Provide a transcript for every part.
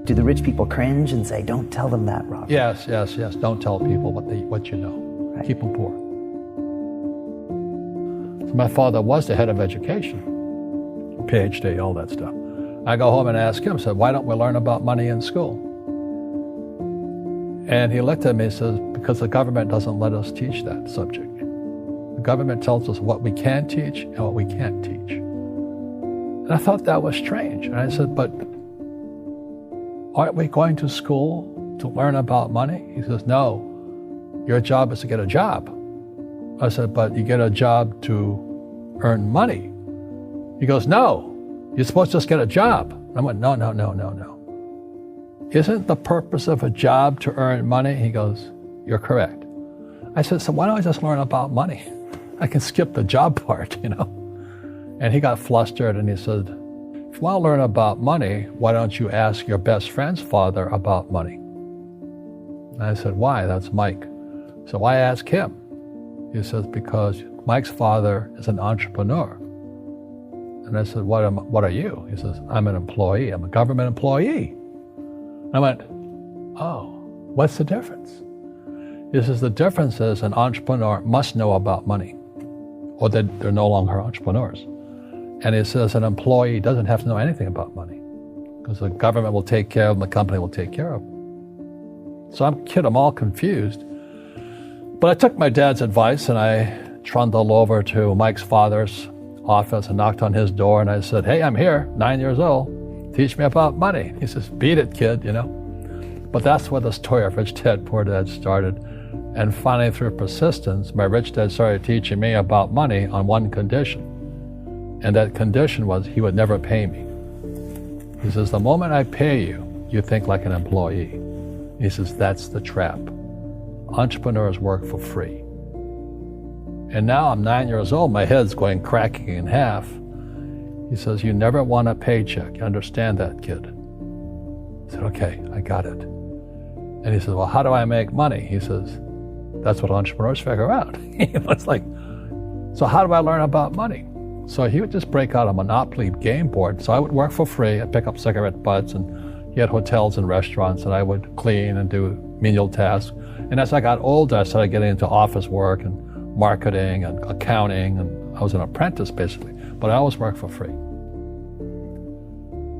Do the rich people cringe and say, don't tell them that, Robert? Yes. Don't tell people what you know. Right. Keep them poor. So my father was the head of education, PhD, all that stuff. I go home and ask him, said, why don't we learn about money in school? And he looked at me and says, because the government doesn't let us teach that subject. The government tells us what we can teach and what we can't teach. And I thought that was strange. And I said, but aren't we going to school to learn about money? He says, no, your job is to get a job. I said, but you get a job to earn money. He goes, no, you're supposed to just get a job. I went, no. Isn't the purpose of a job to earn money? He goes, you're correct. I said, so why don't I just learn about money? I can skip the job part, And he got flustered and he said, if you want to learn about money, why don't you ask your best friend's father about money? And I said, why? That's Mike. So why ask him? He says, because Mike's father is an entrepreneur. And I said, what are you? He says, I'm an employee. I'm a government employee. I went, oh, what's the difference? He says, the difference is an entrepreneur must know about money, or they're no longer entrepreneurs. And he says an employee doesn't have to know anything about money, because the government will take care of them, the company will take care of them. So I'm all confused. But I took my dad's advice and I trundled over to Mike's father's office and knocked on his door and I said, hey, I'm here, 9 years old. Teach me about money. He says, beat it, kid, But that's where the story of Rich Dad, Poor Dad started. And finally, through persistence, my rich dad started teaching me about money on one condition. And that condition was he would never pay me. He says, the moment I pay you, you think like an employee. He says, that's the trap. Entrepreneurs work for free. And now I'm 9 years old, my head's cracking in half. He says, you never want a paycheck. You understand that, kid? I said, okay, I got it. And he says, well, how do I make money? He says, that's what entrepreneurs figure out. It's like, so how do I learn about money? So he would just break out a Monopoly game board. So I would work for free. I'd pick up cigarette butts, and he had hotels and restaurants, and I would clean and do menial tasks. And as I got older, I started getting into office work and marketing and accounting, and I was an apprentice basically, but I always worked for free.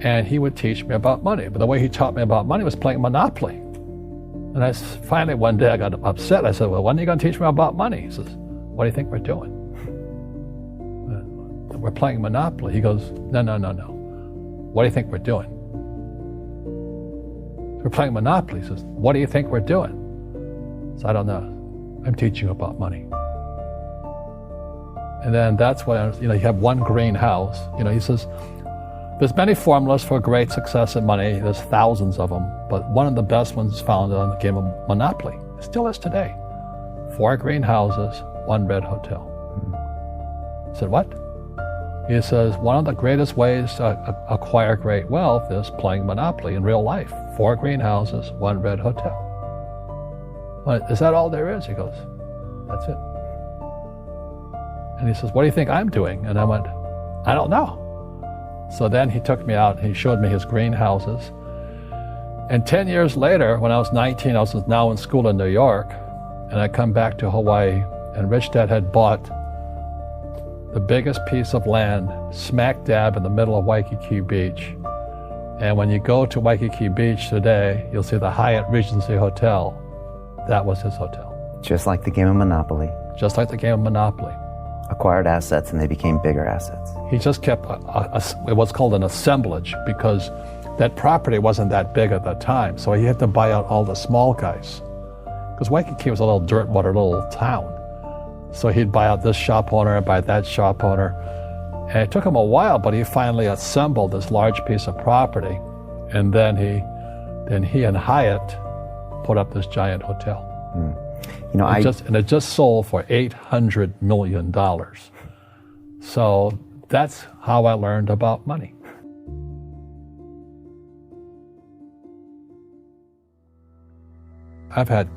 And he would teach me about money, but the way he taught me about money was playing Monopoly. And finally one day I got upset. I said, well, when are you going to teach me about money? He says, what do you think we're doing? We're playing Monopoly. He goes, no. What do you think we're doing? We're playing Monopoly. He says, what do you think we're doing? So I don't know. I'm teaching you about money. And then that's when, you have one green house. He says, there's many formulas for great success in money. There's thousands of them. But one of the best ones is found on the game of Monopoly. It still is today. 4 green houses, 1 red hotel. I said, what? He says, one of the greatest ways to acquire great wealth is playing Monopoly in real life. 4 green houses, 1 red hotel. Well, is that all there is? He goes, that's it. And he says, what do you think I'm doing? And I went, I don't know. So then he took me out and he showed me his greenhouses. And 10 years later, when I was 19, I was now in school in New York, and I come back to Hawaii, and Rich Dad had bought the biggest piece of land smack dab in the middle of Waikiki Beach. And when you go to Waikiki Beach today, you'll see the Hyatt Regency Hotel. That was his hotel. Just like the game of Monopoly. Just like the game of Monopoly. Acquired assets and they became bigger assets. He just kept what's called an assemblage, because that property wasn't that big at the time, so he had to buy out all the small guys. Because Waikiki was a little dirt water little town. So he'd buy out this shop owner and buy that shop owner. And it took him a while, but he finally assembled this large piece of property. And then he and Hyatt put up this giant hotel. It just sold for $800 million. So that's how I learned about money. I've had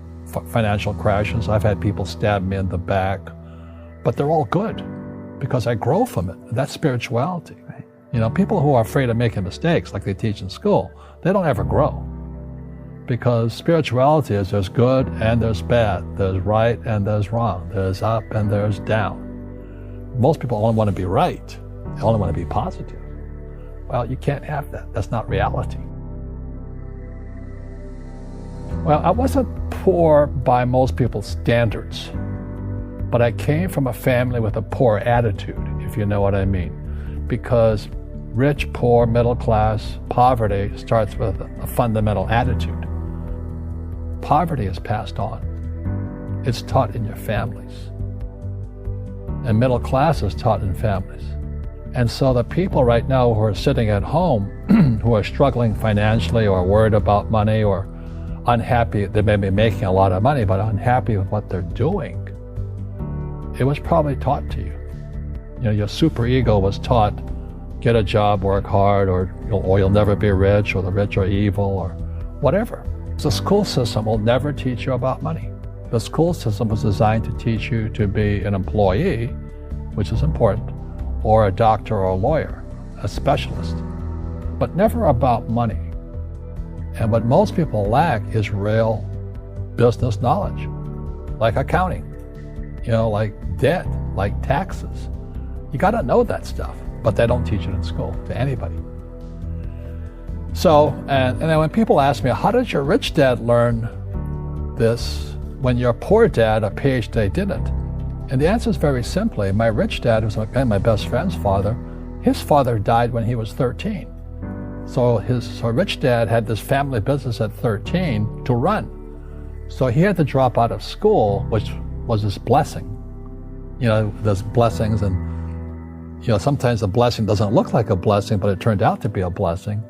financial crashes. I've had people stab me in the back, but they're all good because I grow from it. That's spirituality. Right. People who are afraid of making mistakes, like they teach in school, they don't ever grow. Because spirituality is there's good and there's bad, there's right and there's wrong, there's up and there's down. Most people only want to be right. They only want to be positive. Well, you can't have that. That's not reality. Well, I wasn't poor by most people's standards, but I came from a family with a poor attitude, if you know what I mean. Because rich, poor, middle class, poverty starts with a fundamental attitude. Poverty is passed on. It's taught in your families. And middle class is taught in families. And so the people right now who are sitting at home, who are struggling financially or worried about money or unhappy, they may be making a lot of money, but unhappy with what they're doing, it was probably taught to you. Your superego was taught, get a job, work hard, or you'll never be rich, or the rich are evil, or whatever. The school system will never teach you about money. The school system was designed to teach you to be an employee, which is important, or a doctor or a lawyer, a specialist, but never about money. And what most people lack is real business knowledge, like accounting, like debt, like taxes. You got to know that stuff, but they don't teach it in school to anybody. So, and then when people ask me, how did your rich dad learn this when your poor dad, a PhD, didn't? And the answer is very simply, my rich dad, who's my best friend's father, his father died when he was 13. So his rich dad had this family business at 13 to run. So he had to drop out of school, which was his blessing. There's blessings, and sometimes the blessing doesn't look like a blessing, but it turned out to be a blessing.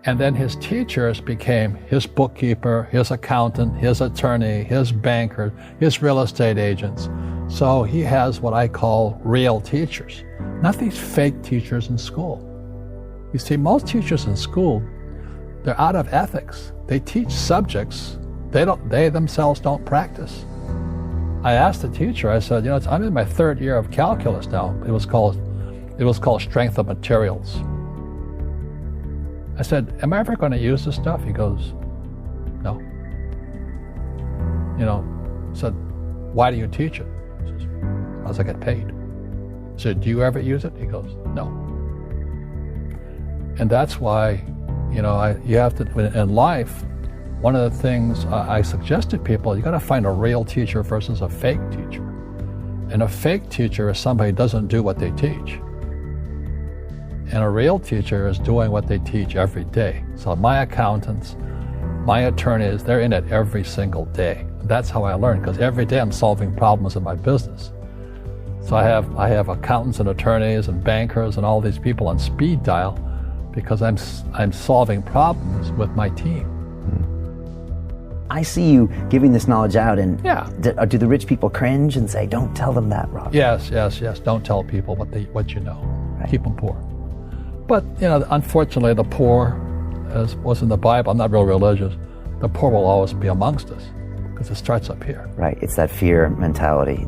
And then his teachers became his bookkeeper, his accountant, his attorney, his banker, his real estate agents. So he has what I call real teachers, not these fake teachers in school. You see, most teachers in school, they're out of ethics. They teach subjects they themselves don't practice. I asked the teacher, I said, I'm in my third year of calculus now. It was called strength of materials. I said, am I ever going to use this stuff? He goes, no. I said, why do you teach it? He says, because I get paid. I said, do you ever use it? He goes, no. And that's why, you have to, in life, one of the things I suggest to people, you got to find a real teacher versus a fake teacher. And a fake teacher is somebody who doesn't do what they teach. And a real teacher is doing what they teach every day. So my accountants, my attorneys, they're in it every single day. That's how I learn, because every day I'm solving problems in my business. So I have accountants and attorneys and bankers and all these people on speed dial because I'm solving problems with my team. I see you giving this knowledge out, and yeah. Do the rich people cringe and say, don't tell them that, Rob? Yes. Don't tell people what you know. Right. Keep them poor. But, unfortunately, the poor, as was in the Bible, I'm not real religious, the poor will always be amongst us because it starts up here. Right. It's that fear mentality.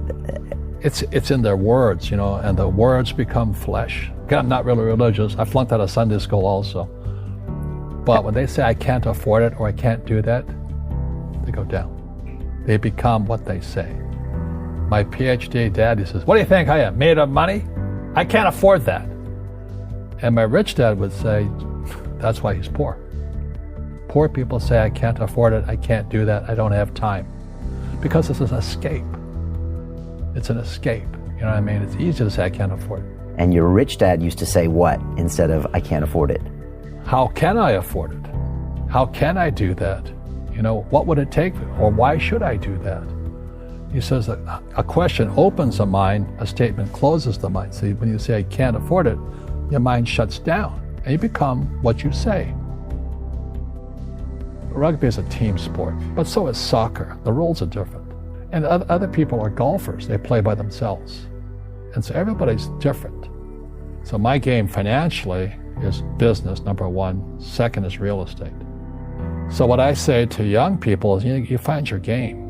It's in their words, and the words become flesh. Again, I'm not really religious. I flunked out of Sunday school also. But when they say I can't afford it or I can't do that, they go down. They become what they say. My PhD daddy says, what do you think I am, made of money? I can't afford that. And my rich dad would say, that's why he's poor. Poor people say, I can't afford it, I can't do that, I don't have time. Because it's an escape. It's an escape. You know what I mean? It's easy to say, I can't afford it. And your rich dad used to say what instead of, I can't afford it? How can I afford it? How can I do that? What would it take? Or why should I do that? He says that a question opens the mind, a statement closes the mind. See, when you say, I can't afford it, your mind shuts down, and you become what you say. Rugby is a team sport, but so is soccer. The rules are different. And other people are golfers. They play by themselves. And so everybody's different. So my game financially is business, number one. Second is real estate. So what I say to young people is, you find your game.